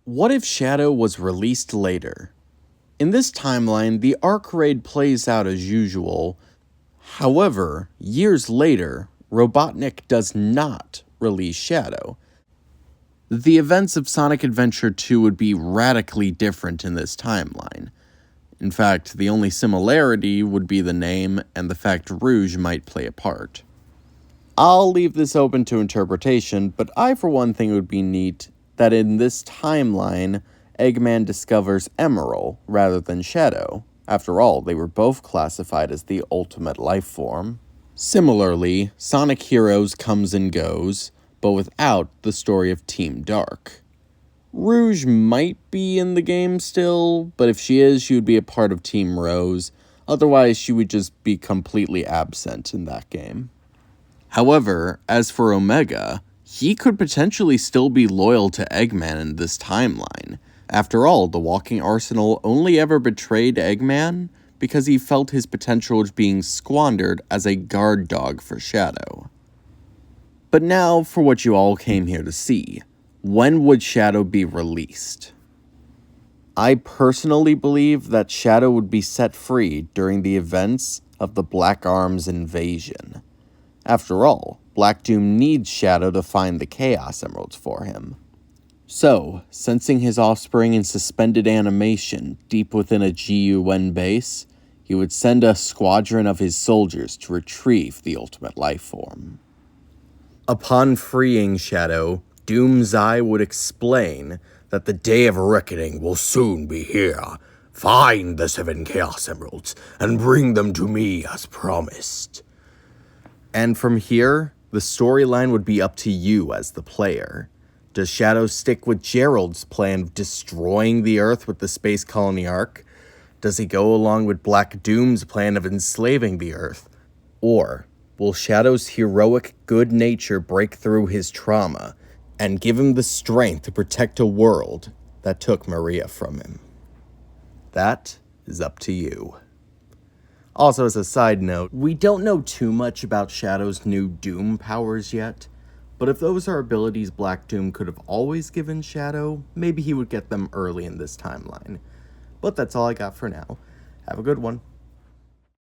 What if Shadow was released later? In this timeline, the arc raid plays out as usual. However, years later, Robotnik does not release Shadow. The events of Sonic Adventure 2 would be radically different in this timeline. In fact, the only similarity would be the name and the fact Rouge might play a part. I'll leave this open to interpretation, but I for one think it would be neat that in this timeline, Eggman discovers Emerald rather than Shadow. After all, they were both classified as the ultimate life form. Similarly, Sonic Heroes comes and goes, but without the story of Team Dark. Rouge might be in the game still, but if she is, she would be a part of Team Rose. Otherwise, she would just be completely absent in that game. However, as for Omega, he could potentially still be loyal to Eggman in this timeline. After all, the Walking Arsenal only ever betrayed Eggman because he felt his potential was being squandered as a guard dog for Shadow. But now for what you all came here to see. When would Shadow be released? I personally believe that Shadow would be set free during the events of the Black Arms invasion. After all, Black Doom needs Shadow to find the Chaos Emeralds for him. So, sensing his offspring in suspended animation deep within a GUN base, he would send a squadron of his soldiers to retrieve the ultimate life form. Upon freeing Shadow, Doom's Eye would explain that the day of reckoning will soon be here. Find the 7 Chaos Emeralds and bring them to me as promised. And from here, the storyline would be up to you as the player. Does Shadow stick with Gerald's plan of destroying the Earth with the Space Colony Arc? Does he go along with Black Doom's plan of enslaving the Earth? Or will Shadow's heroic good nature break through his trauma and give him the strength to protect a world that took Maria from him? That is up to you. Also, as a side note, we don't know too much about Shadow's new Doom powers yet, but if those are abilities Black Doom could have always given Shadow, maybe he would get them early in this timeline. But that's all I got for now. Have a good one.